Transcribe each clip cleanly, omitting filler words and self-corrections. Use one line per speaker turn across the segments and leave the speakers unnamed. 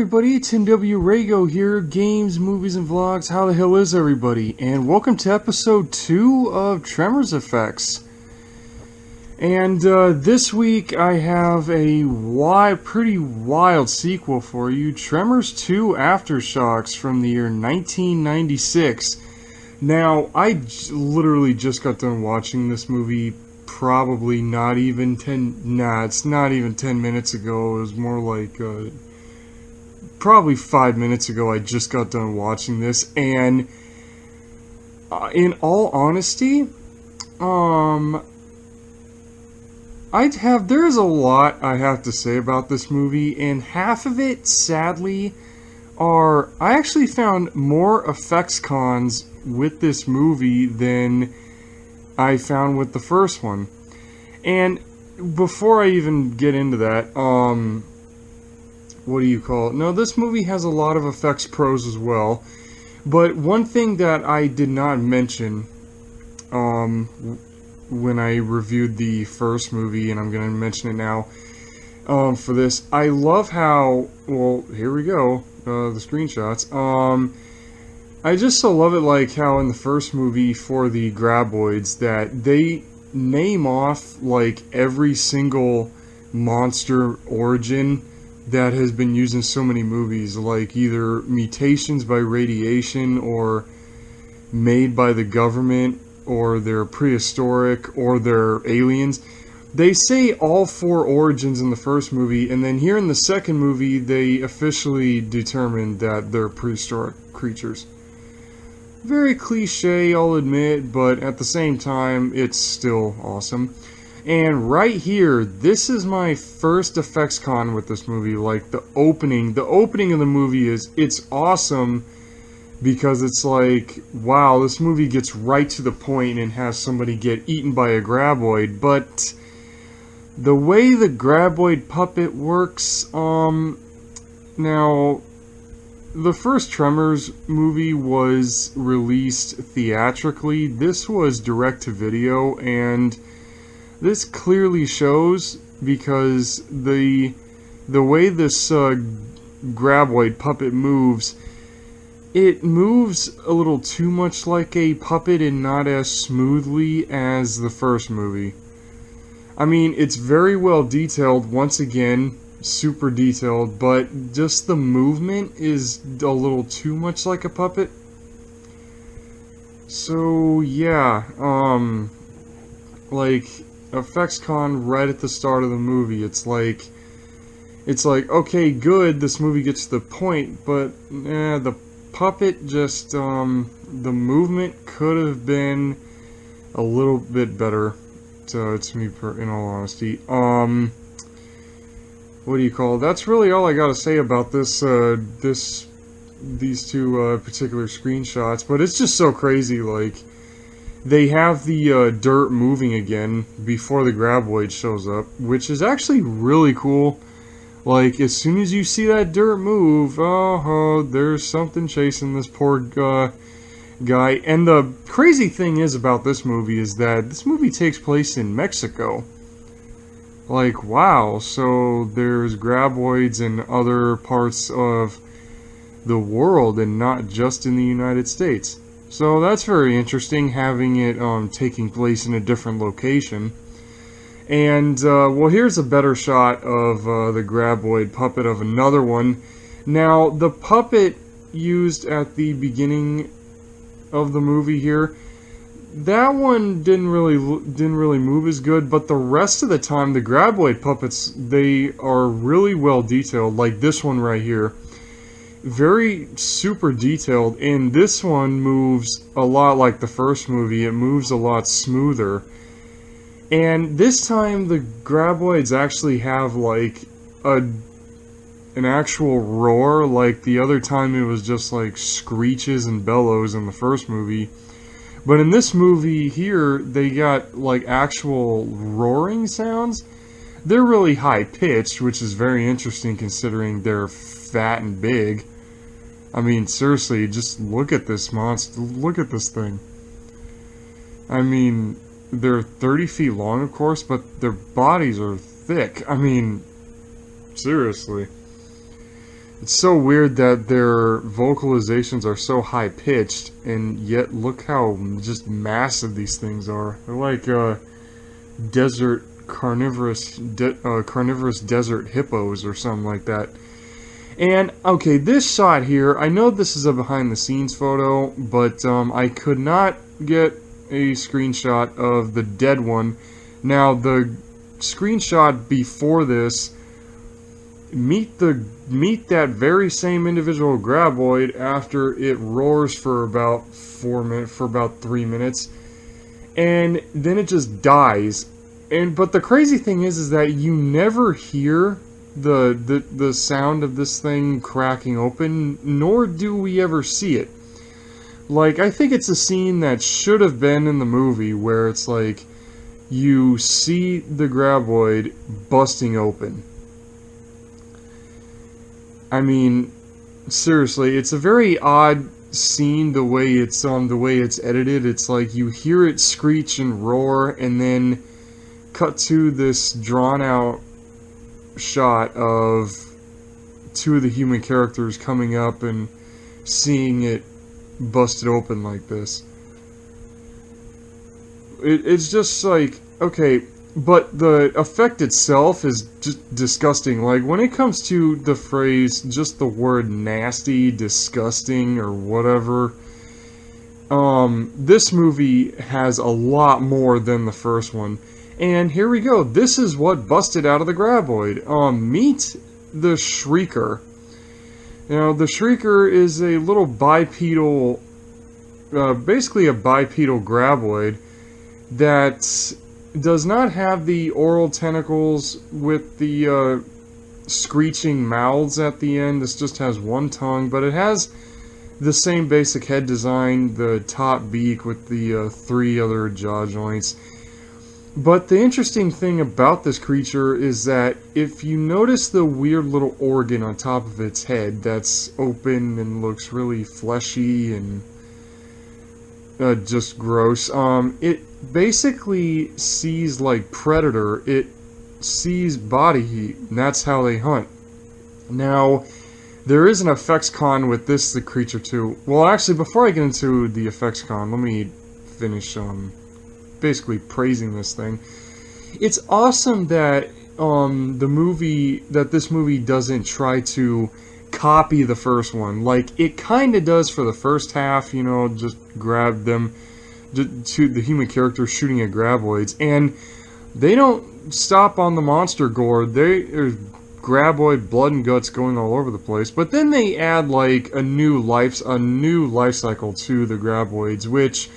everybody, it's NW Rago here, games, movies, and vlogs. How the hell is everybody? And welcome to episode 2 of Tremors Effects. And this week I have a pretty wild sequel for you, Tremors 2-AFTERSHOCKS from the year 1996. Now, I literally just got done watching this movie probably not even 10 minutes ago. It was more like probably 5 minutes ago. I just got done watching this, and in all honesty, there is a lot I have to say about this movie, and half of it, sadly, I actually found more effects cons with this movie than I found with the first one. And before I even get into that, what do you call it? No, this movie has a lot of effects pros as well. But one thing that I did not mention when I reviewed the first movie, and I'm going to mention it now for this, I love how, well, here we go, the screenshots. I just so love it, like how in the first movie for the graboids that they name off like every single monster origin that has been used in so many movies, like either mutations by radiation or made by the government, or they're prehistoric, or they're aliens. They say all 4 origins in the first movie, and then here in the second movie they officially determined that they're prehistoric creatures. Very cliche, I'll admit, but at the same time, it's still awesome. And right here, this is my first effects con with this movie. Like, the opening of the movie it's awesome, because it's like, wow, this movie gets right to the point and has somebody get eaten by a graboid, but the way the graboid puppet works, now, the first Tremors movie was released theatrically. This was direct-to-video, and this clearly shows, because the way this graboid puppet moves, it moves a little too much like a puppet and not as smoothly as the first movie. I mean, it's very well detailed, once again, super detailed, but just the movement is a little too much like a puppet. So yeah, like effects con right at the start of the movie, it's like okay, good, this movie gets to the point, but the puppet just the movement could have been a little bit better. To me, in all honesty, what do you call it? That's really all I gotta say about this, these two particular screenshots. But it's just so crazy. Like, they have the dirt moving again before the graboid shows up, which is actually really cool. Like, as soon as you see that dirt move, oh, there's something chasing this poor guy. And the crazy thing is about this movie is that this movie takes place in Mexico. Like, wow, so there's graboids in other parts of the world and not just in the United States. So that's very interesting, having it taking place in a different location. And, well, here's a better shot of the graboid puppet of another one. Now, the puppet used at the beginning of the movie here, that one didn't really move as good, but the rest of the time, the graboid puppets, they are really well detailed, like this one right here. Very super detailed, and this one moves a lot like the first movie. It moves a lot smoother. And this time, the graboids actually have, like, an actual roar. Like, the other time it was just, like, screeches and bellows in the first movie. But in this movie here, they got, like, actual roaring sounds. They're really high-pitched, which is very interesting considering they're fat and big. I mean, seriously, just look at this monster. Look at this thing. I mean, they're 30 feet long, of course, but their bodies are thick. I mean, seriously. It's so weird that their vocalizations are so high pitched, and yet look how just massive these things are. They're like desert carnivorous desert hippos or something like that. And okay, this shot here, I know this is a behind the scenes photo, but I could not get a screenshot of the dead one. Now the screenshot before this, meet that very same individual graboid after it roars for about 3 minutes, and then it just dies. But the crazy thing is that you never hear the sound of this thing cracking open, nor do we ever see it. Like, I think it's a scene that should have been in the movie where it's like you see the graboid busting open. I mean, seriously, it's a very odd scene the way it's edited. It's like you hear it screech and roar, and then cut to this drawn out shot of two of the human characters coming up and seeing it busted open like this. It's just like, okay, but the effect itself is just disgusting. Like, when it comes to the phrase, just the word nasty, disgusting, or whatever, this movie has a lot more than the first one. And here we go. This is what busted out of the graboid. Meet the Shrieker. Now, the Shrieker is a little bipedal, basically a bipedal graboid that does not have the oral tentacles with the screeching mouths at the end. This just has one tongue, but it has the same basic head design, the top beak with the 3 other jaw joints. But the interesting thing about this creature is that if you notice the weird little organ on top of its head that's open and looks really fleshy and just gross, it basically sees like Predator. It sees body heat, and that's how they hunt. Now, there is an effects con with the creature too. Well, actually, before I get into the effects con, let me finish basically praising this thing. It's awesome that this movie doesn't try to copy the first one. Like, it kind of does for the first half, you know, just grab them to the human characters shooting at graboids, and they don't stop on the monster gore. There's graboid blood and guts going all over the place, but then they add like a new life cycle to the graboids, which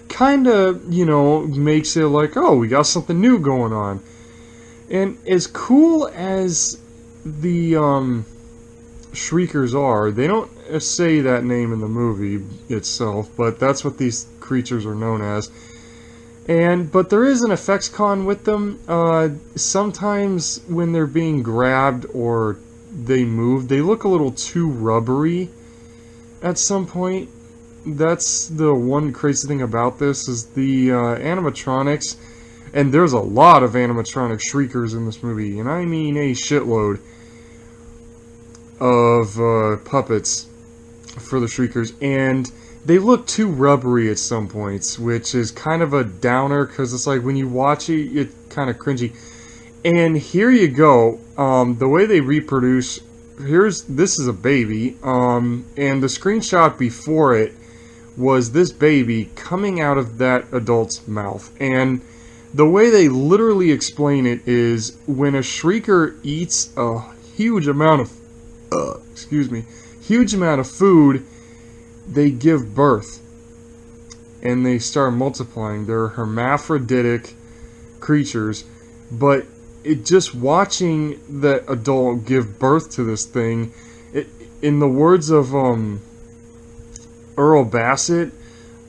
kind of, you know, makes it like, oh, we got something new going on. And as cool as the Shriekers are, they don't say that name in the movie itself, but that's what these creatures are known as. But there is an effects con with them. Sometimes when they're being grabbed or they move, they look a little too rubbery at some point. That's the one crazy thing about this, is the animatronics, and there's a lot of animatronic Shriekers in this movie, and I mean a shitload of puppets for the Shriekers, and they look too rubbery at some points, which is kind of a downer, because it's like when you watch it, it's kind of cringy. And here you go, the way they reproduce, this is a baby, and the screenshot before it was this baby coming out of that adult's mouth. And the way they literally explain it is, when a Shrieker eats a huge amount of food, they give birth and they start multiplying. They're hermaphroditic creatures, but just watching the adult give birth to this thing, in the words of Earl Bassett,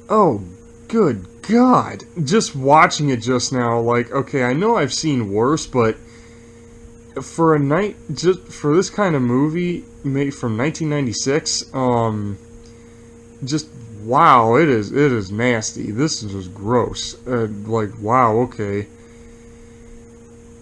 oh, good God. Just watching it just now, like, okay, I know I've seen worse, but for for this kind of movie made from 1996, just wow, it is nasty. This is just gross. Like, wow, okay.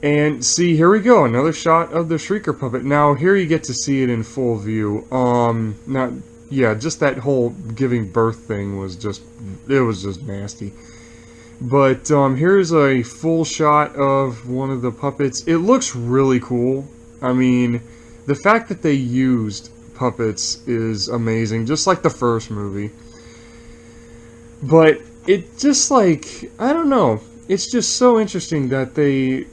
And see, here we go, another shot of the Shrieker puppet. Now, here you get to see it in full view. Not, yeah, just that whole giving birth thing was just, it was just nasty. But, here's a full shot of one of the puppets. It looks really cool. I mean, the fact that they used puppets is amazing, just like the first movie. But, it just like, I don't know. It's just so interesting that they...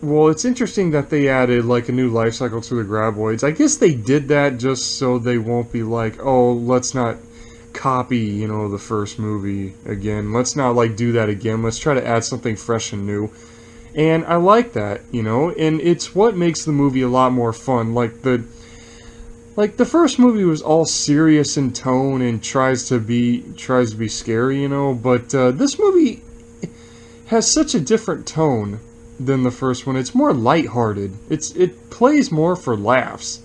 Well, it's interesting that they added, like, a new life cycle to the graboids. I guess they did that just so they won't be like, oh, let's not copy, you know, the first movie again. Let's not, like, do that again. Let's try to add something fresh and new. And I like that, you know, and it's what makes the movie a lot more fun. Like, the first movie was all serious in tone and tries to be scary, you know, but this movie has such a different tone than the first one. It's more lighthearted. It plays more for laughs,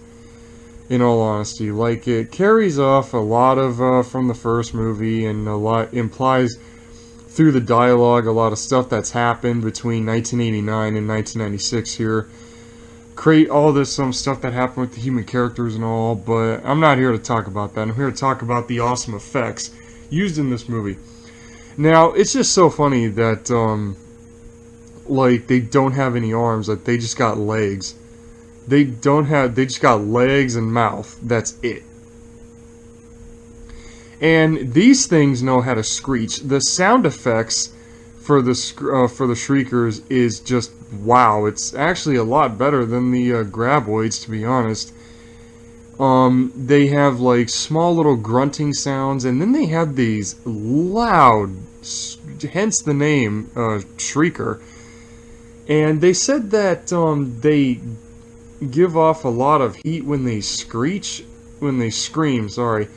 in all honesty. Like, it carries off a lot of from the first movie, and a lot implies through the dialogue a lot of stuff that's happened between 1989 and 1996 here. Create all this stuff that happened with the human characters and all, but I'm not here to talk about that. I'm here to talk about the awesome effects used in this movie. Now, it's just so funny that like, they don't have any arms, like, they just got legs. They just got legs and mouth. That's it. And these things know how to screech. The sound effects for the Shriekers is just wow. It's actually a lot better than the graboids, to be honest. They have like small little grunting sounds, and then they have these loud, hence the name Shrieker. And they said that they give off a lot of heat when they scream, sorry.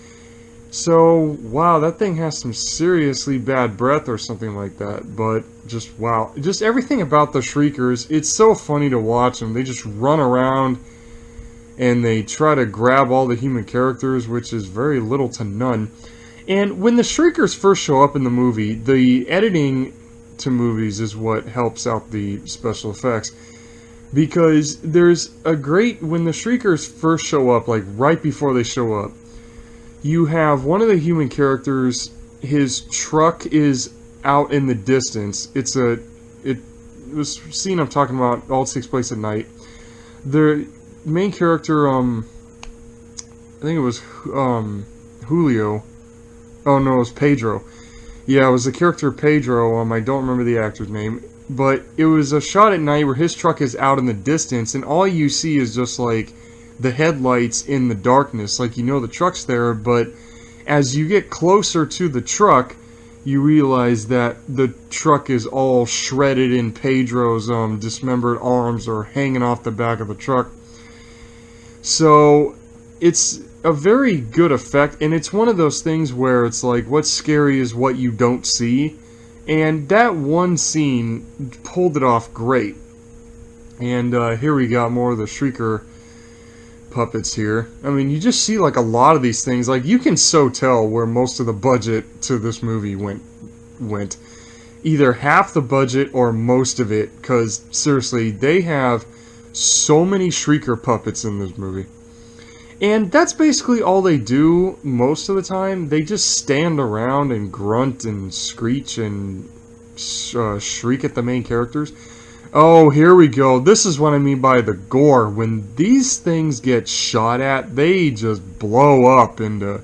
So, wow, that thing has some seriously bad breath or something like that. But, just, wow. Just everything about the Shriekers, it's so funny to watch them. They just run around and they try to grab all the human characters, which is very little to none. And when the Shriekers first show up in the movie, the editing to movies is what helps out the special effects, because there's a great, when the Shriekers first show up, like right before they show up, you have one of the human characters, his truck is out in the distance. It was scene I'm talking about all takes place at night. The main character, I think it was Julio. Oh no, it was Pedro. Yeah, it was the character Pedro, I don't remember the actor's name, but it was a shot at night where his truck is out in the distance, and all you see is just, like, the headlights in the darkness, like, you know the truck's there, but as you get closer to the truck, you realize that the truck is all shredded in Pedro's, dismembered arms are hanging off the back of the truck. So, it's a very good effect, and it's one of those things where it's like, what's scary is what you don't see, and that one scene pulled it off great. And here we got more of the Shrieker puppets here. I mean, you just see like a lot of these things, like you can so tell where most of the budget to this movie went. Either half the budget or most of it, because seriously, they have so many Shrieker puppets in this movie. And that's basically all they do most of the time. They just stand around and grunt and screech and shriek at the main characters. Oh, here we go. This is what I mean by the gore. When these things get shot at, they just blow up into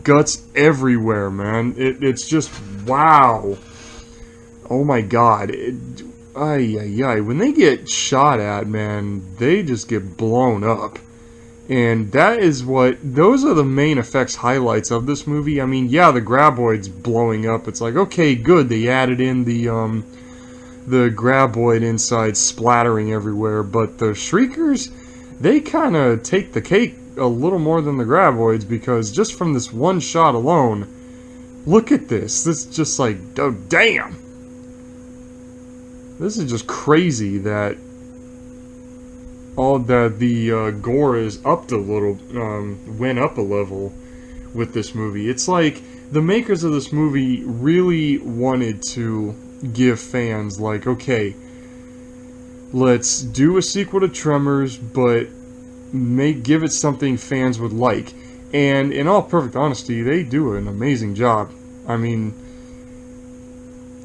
guts everywhere, man. It's just, wow. Oh my god. When they get shot at, man, they just get blown up. And that is those are the main effects highlights of this movie. I mean, yeah, the graboids blowing up, it's like, okay, good, they added in the graboid inside splattering everywhere, but the Shriekers, they kind of take the cake a little more than the graboids, because just from this one shot alone, look at this. This is just like, oh, damn! This is just crazy that all that the gore is upped a little, went up a level with this movie. It's like the makers of this movie really wanted to give fans. Like, okay, let's do a sequel to Tremors, but give it something fans would like. And in all perfect honesty, they do an amazing job. I mean,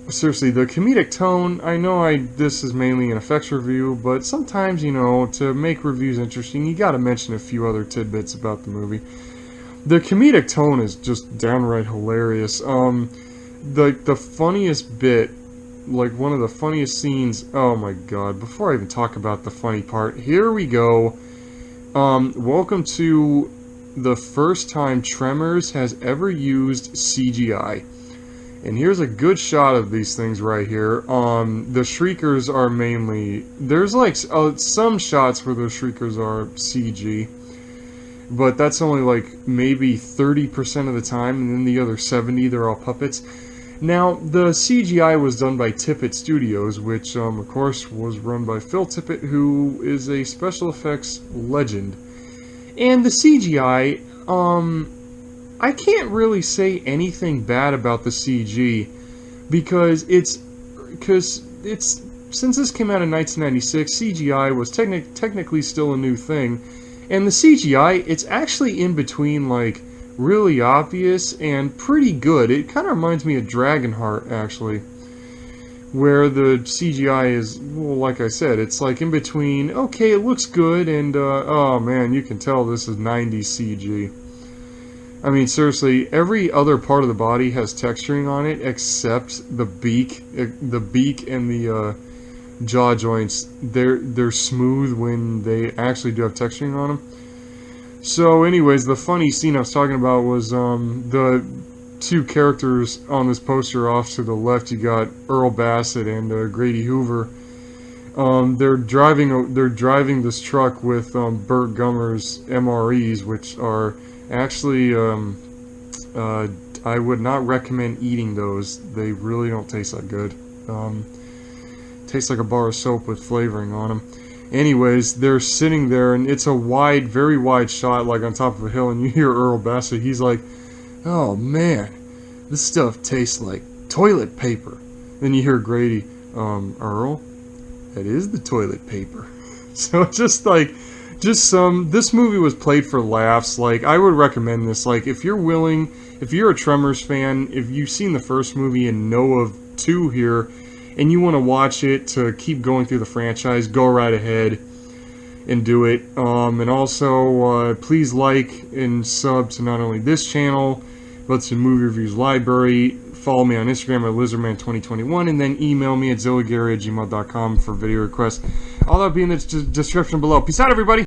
seriously, the comedic tone, I know this is mainly an effects review, but sometimes, you know, to make reviews interesting, you gotta mention a few other tidbits about the movie. The comedic tone is just downright hilarious. The funniest bit, like one of the funniest scenes, oh my god, before I even talk about the funny part, here we go. Welcome to the first time Tremors has ever used CGI. And here's a good shot of these things right here. The shriekers are mainly... There's like some shots where the shriekers are CG. But that's only like maybe 30% of the time, and then the other 70% they're all puppets. Now, the CGI was done by Tippett Studios, which of course was run by Phil Tippett, who is a special effects legend. And the CGI, I can't really say anything bad about the CG, because since this came out in 1996, CGI was technically still a new thing, and the CGI, it's actually in between, like, really obvious and pretty good. It kind of reminds me of Dragonheart, actually, where the CGI is, well, like I said, it's like in between, okay, it looks good, and, oh man, you can tell this is 90s CG. I mean, seriously, every other part of the body has texturing on it except the beak. The beak and the jaw joints, they're smooth when they actually do have texturing on them. So anyways, the funny scene I was talking about was the two characters on this poster. Off to the left, you got Earl Bassett and Grady Hoover. They're driving this truck with Burt Gummer's MREs, which are actually, I would not recommend eating those. They really don't taste that good. Tastes like a bar of soap with flavoring on them. Anyways, they're sitting there, and it's a wide, very wide shot, like on top of a hill, and you hear Earl Bassett. He's like, "Oh man, this stuff tastes like toilet paper." Then you hear Grady, "Earl, that is the toilet paper." So it's just like, this movie was played for laughs. Like, I would recommend this. Like, if you're willing, if you're a Tremors fan, if you've seen the first movie and know of 2 here, and you want to watch it to keep going through the franchise, go right ahead and do it. And also, please like and sub to not only this channel, but to Movie Reviews Library. Follow me on Instagram at lizardman2021, and then email me at zillagary@gmail.com for video requests. All that will be in the description below. Peace out, everybody!